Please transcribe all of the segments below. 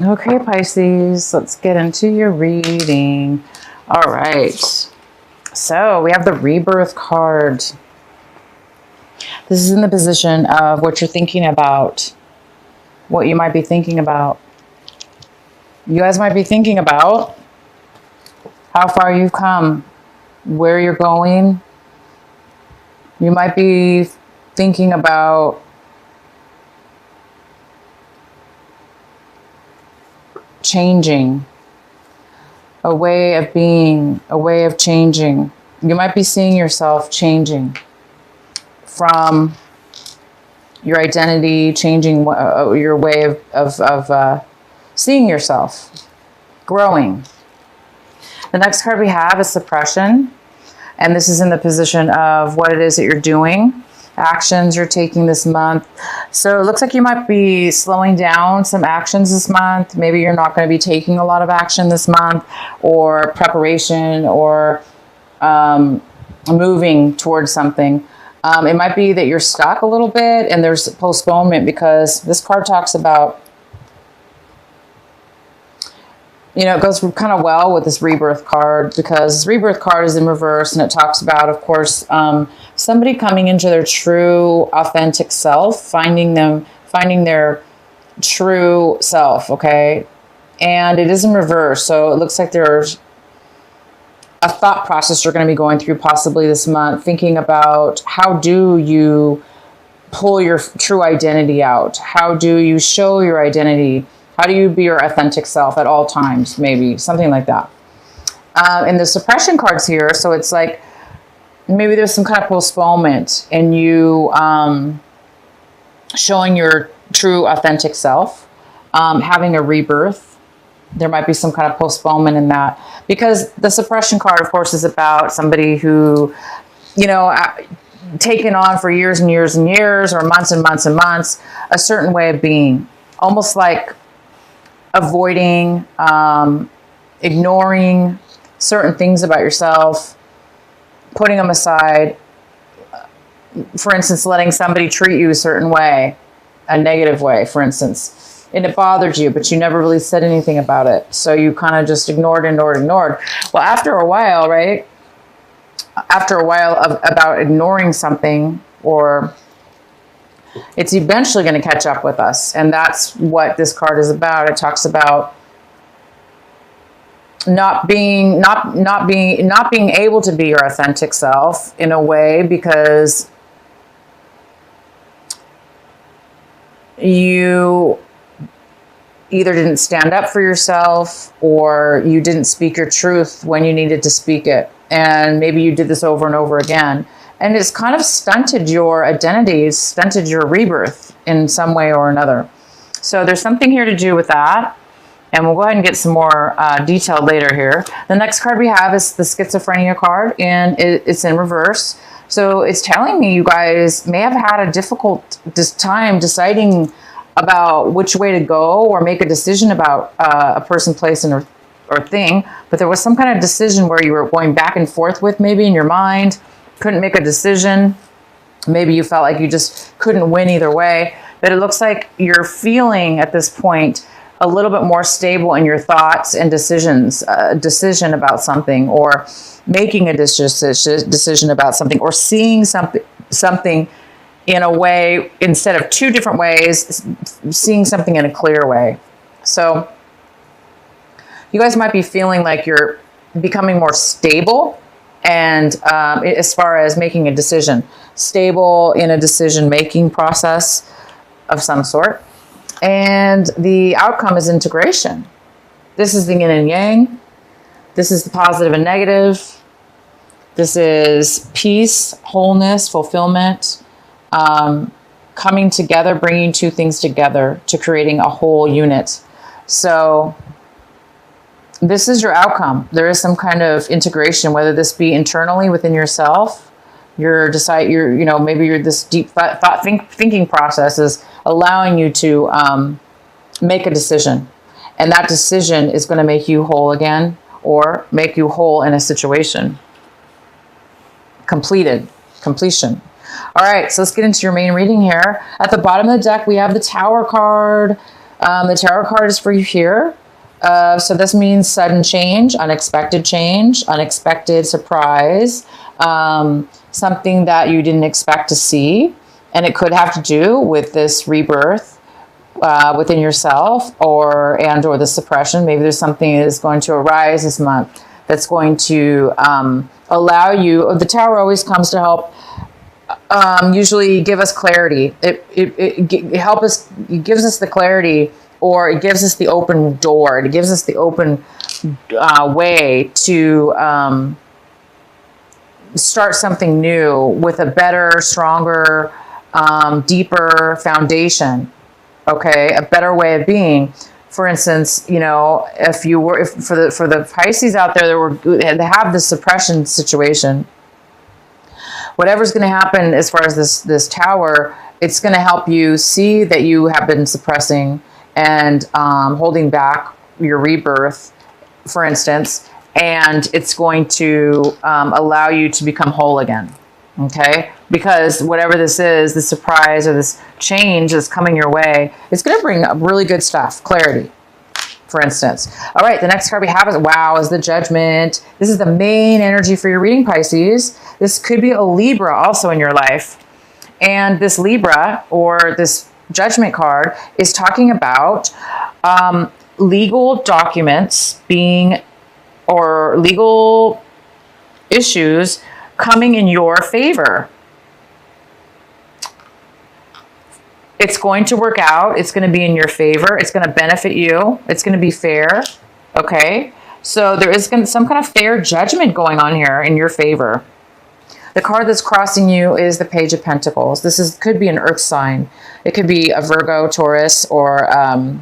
Okay, Pisces, let's get into your reading. All right. So we have the Rebirth card. This is in the position of what you're thinking about, what you might be thinking about. You guys might be thinking about how far you've come, where you're going. You might be thinking about changing, a way of being, a way of changing. You might be seeing yourself changing from your identity, changing your way of seeing yourself, growing. The next card we have is suppression. And this is in the position of what it is that you're doing, actions you're taking this month. So it looks like you might be slowing down some actions this month. Maybe you're not going to be taking a lot of action this month, or preparation, or moving towards something. It might be that you're stuck a little bit and there's postponement, because this card talks about, you know, it goes kind of well with this rebirth card, because this rebirth card is in reverse, and it talks about, of course, somebody coming into their true, authentic self, finding their true self, okay? And it is in reverse, so it looks like there's a thought process you're going to be going through possibly this month, thinking about how do you pull your true identity out? How do you show your identity? How do you be your authentic self at all times? Maybe something like that. And the suppression cards here, so it's like maybe there's some kind of postponement in you showing your true authentic self, having a rebirth. There might be some kind of postponement in that, because the suppression card, of course, is about somebody who, you know, taken on for years and years and years, or months and months and months, a certain way of being, almost like avoiding, ignoring certain things about yourself, putting them aside. For instance, letting somebody treat you a certain way, a negative way, for instance, and it bothered you, but you never really said anything about it. So you kind of just ignored. Well, after a while, right? After a while about ignoring something, or it's eventually going to catch up with us. And that's what this card is about. It talks about not being able to be your authentic self in a way, because you either didn't stand up for yourself, or you didn't speak your truth when you needed to speak it. And maybe you did this over and over again. And it's kind of stunted your identity, stunted your rebirth in some way or another. So there's something here to do with that. And we'll go ahead and get some more detailed later here. The next card we have is the schizophrenia card, and it's in reverse. So it's telling me you guys may have had a difficult time deciding about which way to go, or make a decision about a person, place, or thing. But there was some kind of decision where you were going back and forth with, maybe in your mind. Couldn't make a decision. Maybe you felt like you just couldn't win either way. But it looks like you're feeling at this point a little bit more stable in your thoughts and decisions, a decision about something, or making a decision about something, or seeing something in a way, instead of two different ways, seeing something in a clear way. So you guys might be feeling like you're becoming more stable, and as far as making a decision, stable in a decision-making process of some sort. And the outcome is integration. This is the yin and yang. This is the positive and negative. This is peace, wholeness, fulfillment, coming together, bringing two things together to creating a whole unit. So this is your outcome. There is some kind of integration, whether this be internally within yourself, maybe this deep thinking process is allowing you to make a decision, and that decision is going to make you whole again, or make you whole in a situation. Completion. All right, so let's get into your main reading here. At the bottom of the deck, we have the Tower card. The tarot card is for you here. So this means sudden change, unexpected surprise, something that you didn't expect to see. And it could have to do with this rebirth within yourself or the suppression. Maybe there's something that is going to arise this month that's going to allow you. The tower always comes to help usually give us clarity. It gives us the clarity, or it gives us the open door. It gives us the open way to start something new with a better, stronger, deeper foundation. Okay, a better way of being. For instance, you know, if for the Pisces out there that have this suppression situation, whatever's going to happen as far as this tower, it's going to help you see that you have been suppressing and holding back your rebirth, for instance, and it's going to allow you to become whole again. Okay, because whatever this is, the surprise or this change that's coming your way, it's going to bring up really good stuff, clarity, for instance. All right, the next card we have is the Judgment. This is the main energy for your reading, Pisces. This could be a Libra also in your life. And this Libra, or this Judgment card, is talking about legal documents or legal issues coming in your favor. It's going to work out. It's going to be in your favor. It's going to benefit you. It's going to be fair. Okay. So there is some kind of fair judgment going on here in your favor. The card that's crossing you is the Page of Pentacles. This could be an earth sign. It could be a Virgo, Taurus, or a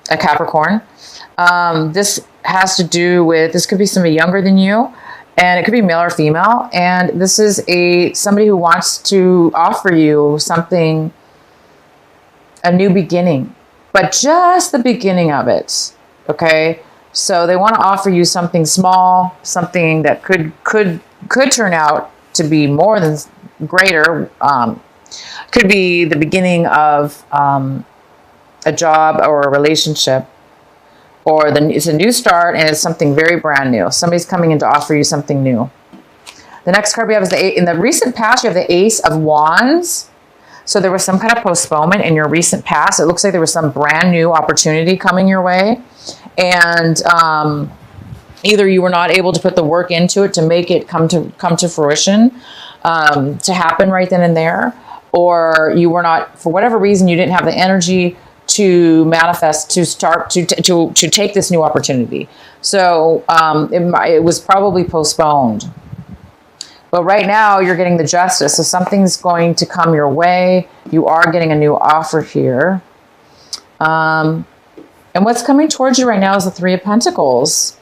Capricorn. This has to do with, this could be somebody younger than you. And it could be male or female. And this is somebody who wants to offer you something, a new beginning, but just the beginning of it. Okay. So they want to offer you something small, something that could turn out to be more than greater. Could be the beginning of a job or a relationship. Or it's a new start, and it's something very brand new. Somebody's coming in to offer you something new. The next card we have is in the recent past, you have the Ace of Wands. So there was some kind of postponement in your recent past. It looks like there was some brand new opportunity coming your way. And either you were not able to put the work into it to make it come to fruition, to happen right then and there. Or you were not, for whatever reason, you didn't have the energy to manifest, to start, to take this new opportunity. So it was probably postponed. But right now you're getting the Justice. So something's going to come your way. You are getting a new offer here. And what's coming towards you right now is the Three of Pentacles.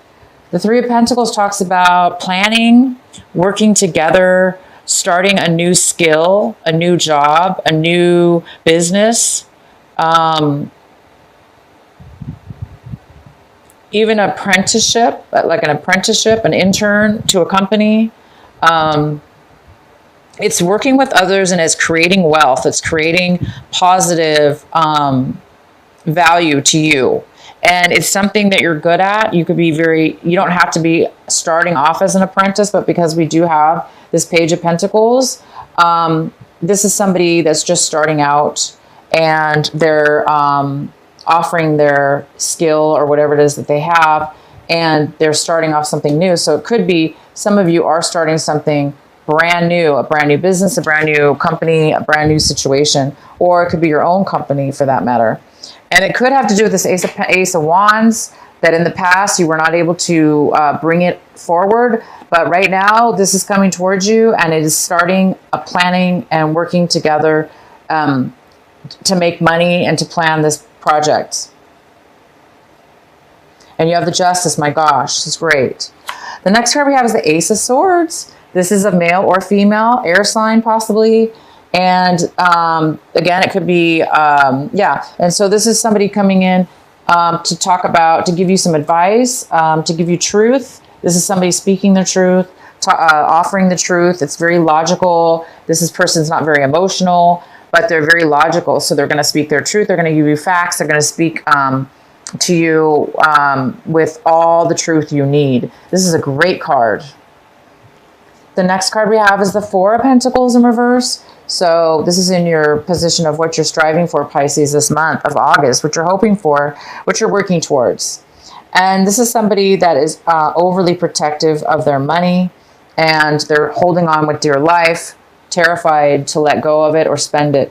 The Three of Pentacles talks about planning, working together, starting a new skill, a new job, a new business. Even apprenticeship, like an apprenticeship, an intern to a company. It's working with others, and it's creating wealth. It's creating positive value to you. And it's something that you're good at. You could be you don't have to be starting off as an apprentice, but because we do have this Page of Pentacles, this is somebody that's just starting out, and they're offering their skill or whatever it is that they have, and they're starting off something new. So it could be some of you are starting something brand new, a brand new business, a brand new company, a brand new situation, or it could be your own company for that matter. And it could have to do with this Ace of Wands, that in the past you were not able to bring it forward. But right now this is coming towards you, and it is starting a planning and working together to make money and to plan this project. And you have the Justice. My gosh, this is great. The next card we have is the Ace of Swords. This is a male or female, air sign possibly. And again, it could be, And so this is somebody coming in to give you some advice, to give you truth. This is somebody speaking the truth, offering the truth. It's very logical. Person's not very emotional. but they're very logical. So they're going to speak their truth. They're going to give you facts. They're going to speak to you with all the truth you need. This is a great card. The next card we have is the Four of Pentacles in reverse. So this is in your position of what you're striving for, Pisces, this month of August, what you're hoping for, what you're working towards. And this is somebody that is overly protective of their money, and they're holding on with dear life, terrified to let go of it or spend it.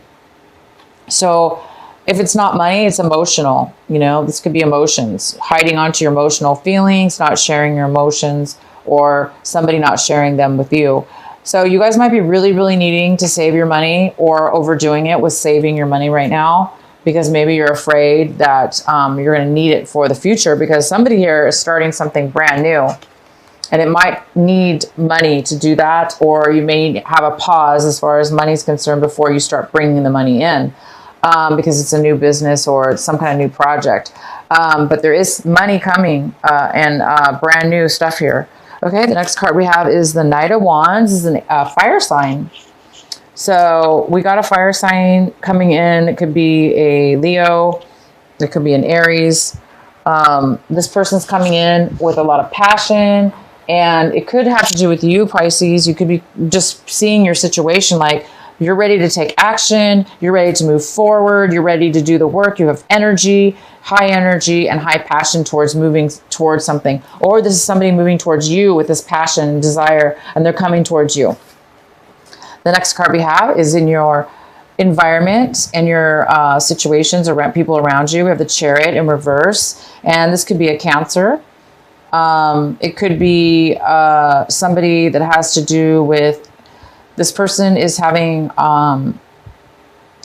So if it's not money, it's emotional. You know, this could be emotions, hiding onto your emotional feelings, not sharing your emotions, or somebody not sharing them with you. So you guys might be really, really needing to save your money, or overdoing it with saving your money right now, because maybe you're afraid that you're going to need it for the future, because somebody here is starting something brand new. And it might need money to do that, or you may have a pause as far as money is concerned before you start bringing the money in, because it's a new business or it's some kind of new project. But there is money coming and brand new stuff here. Okay, the next card we have is the Knight of Wands. This is a fire sign. So we got a fire sign coming in. It could be a Leo. It could be an Aries. This person's coming in with a lot of passion. And it could have to do with you, Pisces. You could be just seeing your situation like you're ready to take action. You're ready to move forward. You're ready to do the work. You have energy, high energy, and high passion towards moving towards something. Or this is somebody moving towards you with this passion and desire, and they're coming towards you. The next card we have is in your environment and your situations around people around you. We have the Chariot in reverse, and this could be a Cancer. It could be somebody that has to do with, this person is having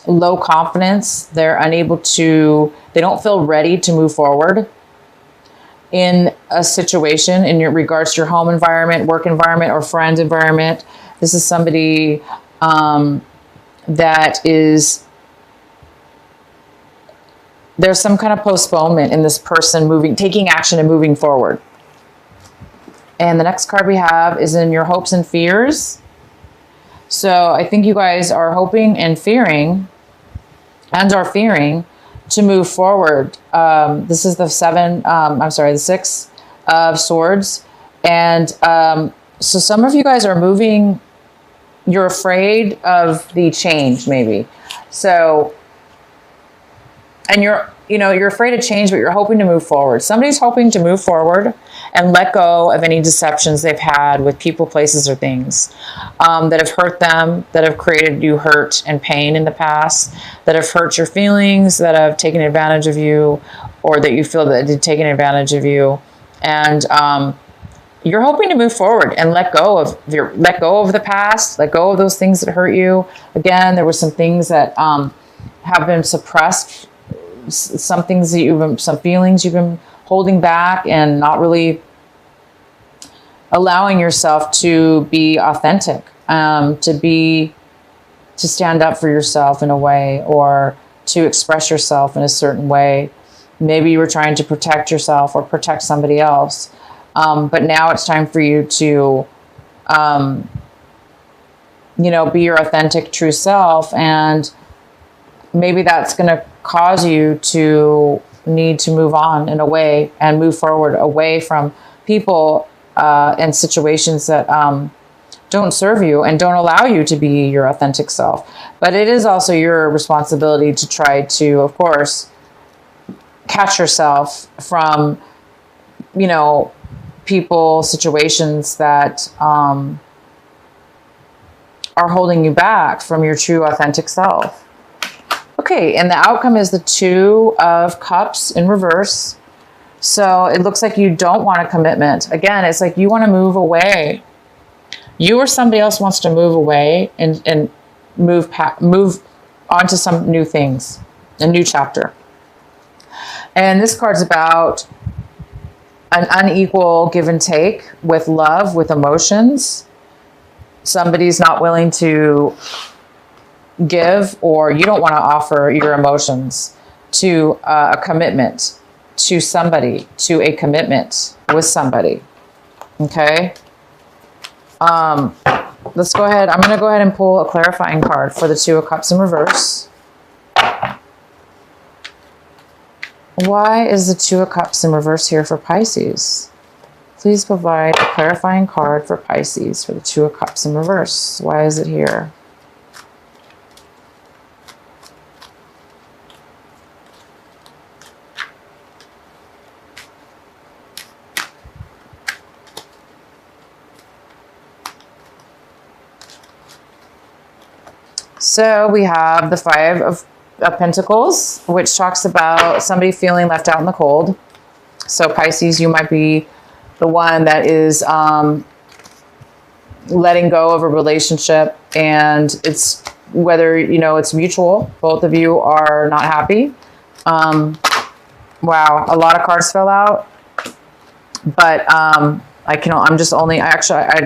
low confidence. They're unable to, they don't feel ready to move forward in a situation in your regards to your home environment, work environment, or friend environment. This is somebody that is, there's some kind of postponement in this person moving, taking action and moving forward. And the next card we have is in your hopes and fears. So I think you guys are hoping and fearing, and are fearing to move forward. This is the the Six of Swords. And so some of you guys are moving, you're afraid of the change maybe. So, and you're afraid of change, but you're hoping to move forward. Somebody's hoping to move forward and let go of any deceptions they've had with people, places, or things that have hurt them, that have created you hurt and pain in the past, that have hurt your feelings, that have taken advantage of you, or that you feel that they've taken advantage of you. And you're hoping to move forward and let go of the past, let go of those things that hurt you. Again, there were some things that have been suppressed, some feelings you've been holding back and not really allowing yourself to be authentic, to stand up for yourself in a way, or to express yourself in a certain way. Maybe you were trying to protect yourself or protect somebody else. But now it's time for you to, be your authentic, true self. And maybe that's going to cause you to need to move on in a way and move forward away from people and situations that don't serve you and don't allow you to be your authentic self. But it is also your responsibility to try to, of course, catch yourself from, people, situations that are holding you back from your true authentic self. Okay, and the outcome is the Two of Cups in reverse. So it looks like you don't want a commitment. Again, it's like you want to move away. You or somebody else wants to move away and move on to some new things, a new chapter. And this card's about an unequal give and take with love, with emotions. Somebody's not willing to give, or you don't want to offer your emotions to a commitment to somebody, to a commitment with somebody. Okay. let's go ahead. I'm going to go ahead and pull a clarifying card for the Two of Cups in reverse. Why is the Two of Cups in reverse here for Pisces? Please provide a clarifying card for Pisces for the Two of Cups in reverse. Why is it here? So we have the Five of Pentacles, which talks about somebody feeling left out in the cold. So Pisces, you might be the one that is letting go of a relationship, and it's whether, you know, it's mutual. Both of you are not happy. Wow, a lot of cards fell out, but I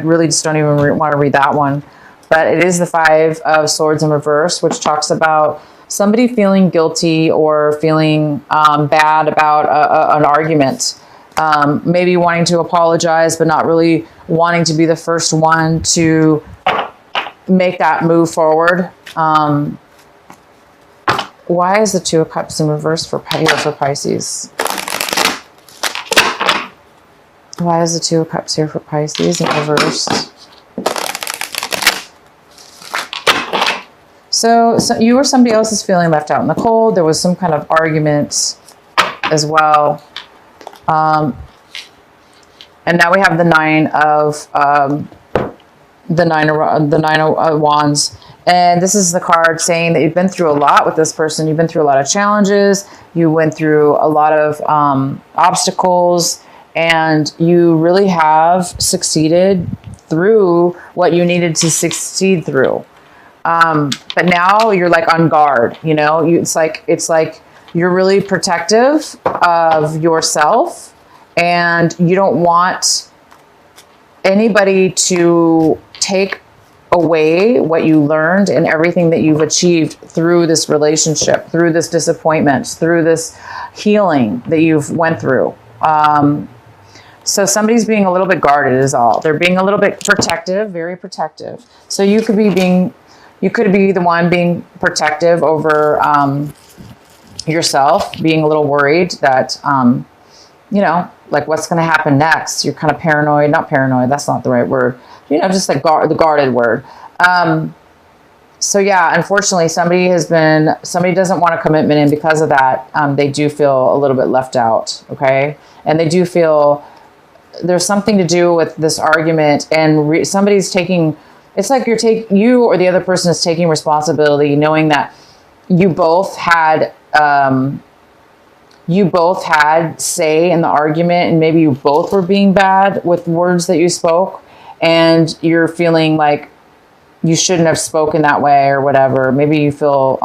really just don't even want to read that one. But it is the Five of Swords in reverse, which talks about somebody feeling guilty or feeling bad about an argument. Maybe wanting to apologize, but not really wanting to be the first one to make that move forward. Why is the Two of Cups in reverse for Pisces? Why is the Two of Cups here for Pisces in reverse? So you or somebody else is feeling left out in the cold. There was some kind of argument as well. And now we have the Nine of Wands. And this is the card saying that you've been through a lot with this person. You've been through a lot of challenges. You went through a lot of obstacles, and you really have succeeded through what you needed to succeed through. But now you're like on guard, you know, it's like you're really protective of yourself, and you don't want anybody to take away what you learned and everything that you've achieved through this relationship, through this disappointment, through this healing that you've went through. So somebody's being a little bit guarded is all. They're being a little bit protective, very protective. So you could be the one being protective over yourself, being a little worried that, you know, like what's going to happen next. You're kind of paranoid, not paranoid, that's not the right word. You know, just like the guarded word. So yeah, unfortunately, somebody doesn't want a commitment, and because of that, they do feel a little bit left out, okay? And they do feel there's something to do with this argument, and somebody's taking, it's like you or the other person is taking responsibility, knowing that you both had say in the argument, and maybe you both were being bad with words that you spoke, and you're feeling like you shouldn't have spoken that way or whatever. Maybe you feel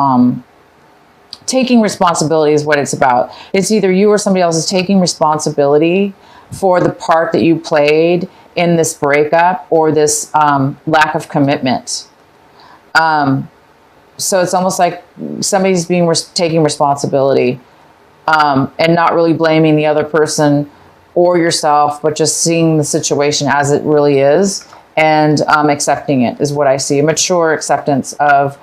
taking responsibility is what it's about. It's either you or somebody else is taking responsibility for the part that you played in this breakup or this lack of commitment. So it's almost like somebody's taking responsibility and not really blaming the other person or yourself, but just seeing the situation as it really is and accepting it is what I see. A mature acceptance of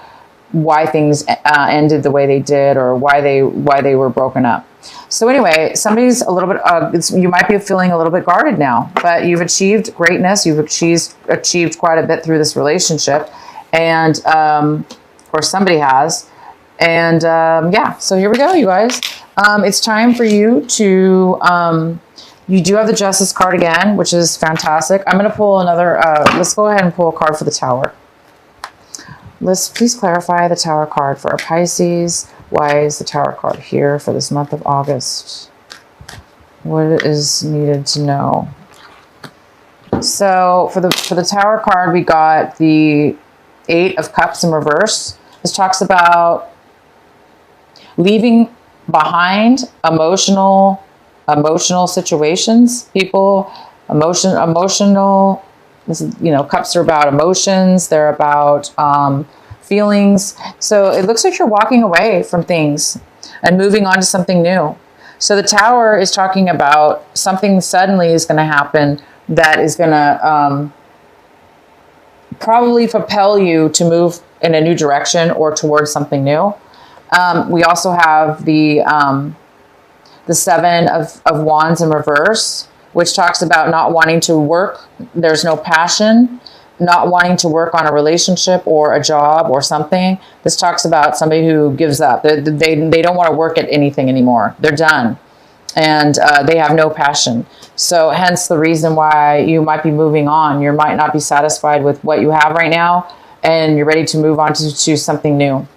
why things ended the way they did, or why they were broken up. So anyway, somebody's a little bit, you might be feeling a little bit guarded now, but you've achieved greatness. You've achieved quite a bit through this relationship, and, or somebody has. And yeah, so here we go, you guys. It's time for you to, you do have the Justice card again, which is fantastic. I'm going to pull another, let's go ahead and pull a card for the Tower. Let's please clarify the Tower card for our Pisces. Why is the Tower card here for this month of August? What is needed to know? So for the Tower card, we got the Eight of Cups in reverse. This talks about leaving behind emotional situations, people, emotional. This is, you know, cups are about emotions. They're about feelings. So it looks like you're walking away from things and moving on to something new. So the Tower is talking about something suddenly is going to happen that is going to probably propel you to move in a new direction or towards something new. We also have the Seven of Wands in reverse, which talks about not wanting to work. There's no passion, not wanting to work on a relationship or a job or something. This talks about somebody who gives up. They don't want to work at anything anymore. They're done. And they have no passion. So hence the reason why you might be moving on. You might not be satisfied with what you have right now, and you're ready to move on to something new.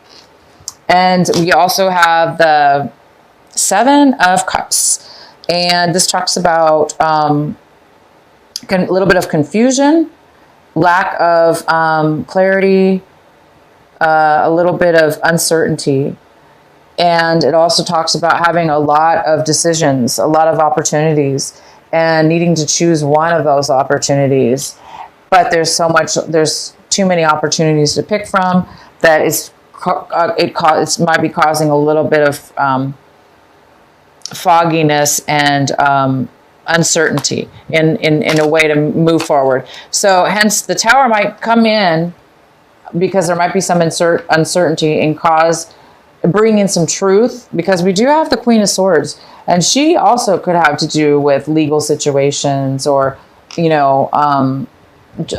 And we also have the Seven of Cups. And this talks about a little bit of confusion, lack of clarity, a little bit of uncertainty. And it also talks about having a lot of decisions, a lot of opportunities, and needing to choose one of those opportunities. But there's too many opportunities to pick from that it might be causing a little bit of fogginess and uncertainty in a way to move forward. So hence the Tower might come in because there might be some uncertainty and bring in some truth, because we do have the Queen of Swords, and she also could have to do with legal situations, or a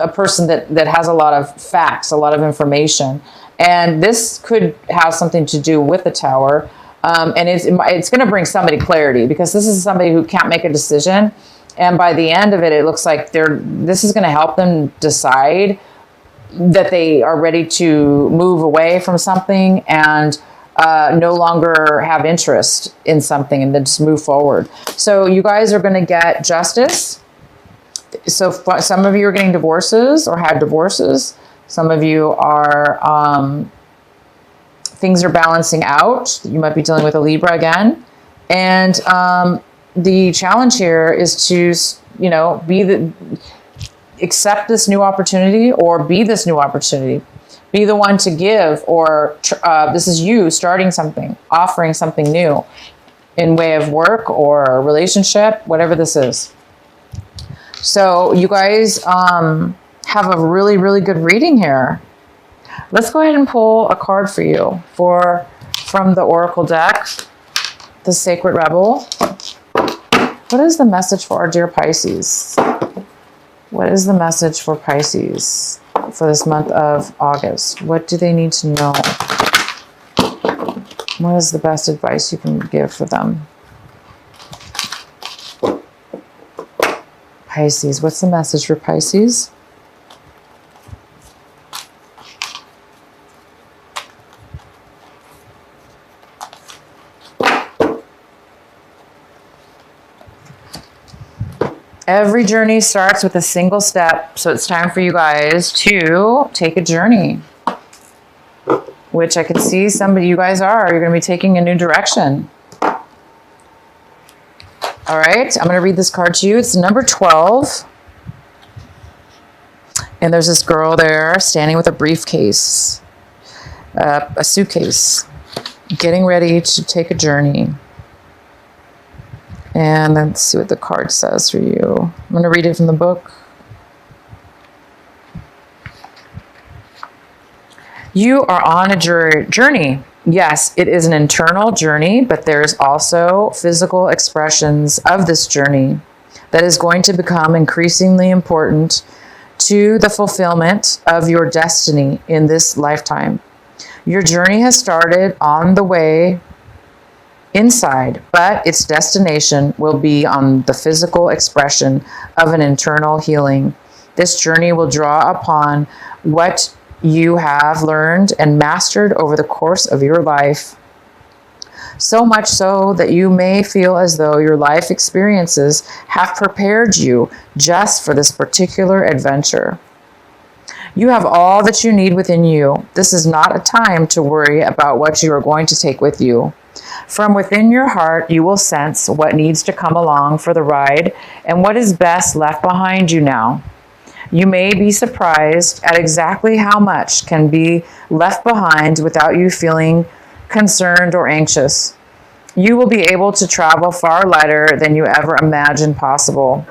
person that has a lot of facts, a lot of information. And this could have something to do with the Tower. And it's going to bring somebody clarity, because this is somebody who can't make a decision. And by the end of it, it looks like this is going to help them decide that they are ready to move away from something and no longer have interest in something, and then just move forward. So you guys are going to get justice. So some of you are getting divorces or had divorces. Some of you are... things are balancing out. You might be dealing with a Libra again. And the challenge here is to, accept this new opportunity, or be this new opportunity. Be the one to give, or this is you starting something, offering something new in way of work or relationship, whatever this is. So you guys have a really, really good reading here. Let's go ahead and pull a card for you from the Oracle deck, the Sacred Rebel. What is the message for our dear Pisces? What is the message for Pisces for this month of August? What do they need to know? What is the best advice you can give for them? Pisces, what's the message for Pisces? Every journey starts with a single step, so it's time for you guys to take a journey, which I can see you guys are. You're going to be taking a new direction. All right, I'm going to read this card to you. It's number 12, and there's this girl there standing with a briefcase, a suitcase, getting ready to take a journey. And let's see what the card says for you. I'm going to read it from the book. You are on a journey. Yes, it is an internal journey, but there's also physical expressions of this journey that is going to become increasingly important to the fulfillment of your destiny in this lifetime. Your journey has started on the way inside, but its destination will be on the physical expression of an internal healing. This journey will draw upon what you have learned and mastered over the course of your life, so much so that you may feel as though your life experiences have prepared you just for this particular adventure. You have all that you need within you. This is not a time to worry about what you are going to take with you. From within your heart, you will sense what needs to come along for the ride and what is best left behind you now. You may be surprised at exactly how much can be left behind without you feeling concerned or anxious. You will be able to travel far lighter than you ever imagined possible.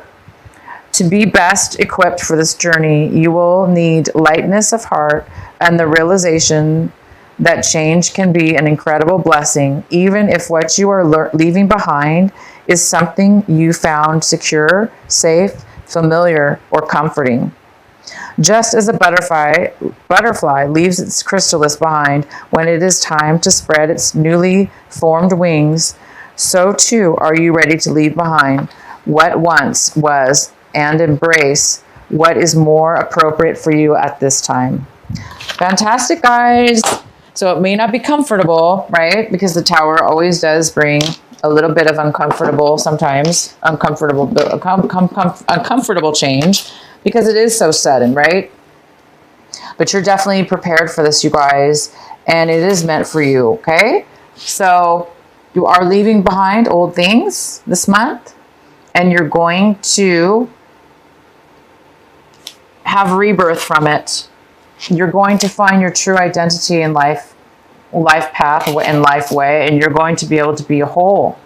To be best equipped for this journey, you will need lightness of heart and the realization that change can be an incredible blessing, even if what you are leaving behind is something you found secure, safe, familiar, or comforting. Just as a butterfly leaves its chrysalis behind when it is time to spread its newly formed wings, so too are you ready to leave behind what once was and embrace what is more appropriate for you at this time. Fantastic, guys. So it may not be comfortable, right? Because the Tower always does bring a little bit of uncomfortable change, because it is so sudden, right? But you're definitely prepared for this, you guys, and it is meant for you, okay? So you are leaving behind old things this month, and you're going to have rebirth from it. You're going to find your true identity in life path and life way, and you're going to be able to be whole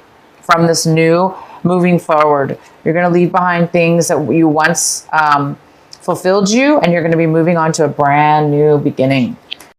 from this new moving forward. You're going to leave behind things that you once fulfilled you, and you're going to be moving on to a brand new beginning.